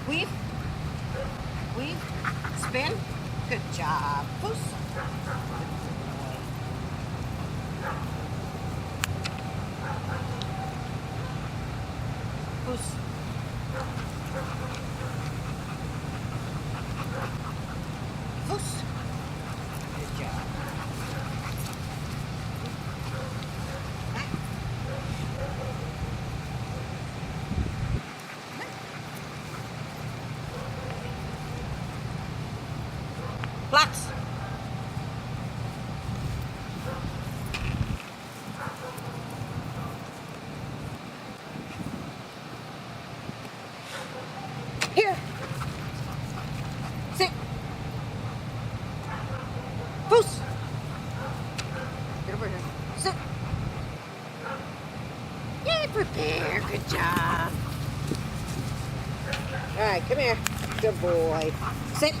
Weave. Weave. Spin. Good job. Puss. Good boy. Puss. Puss. Good job. Back. Flats. Here. Sit. Puss. Get over here. Sit. Yay, prepare. Good job. All right, come here. Good boy. Sit.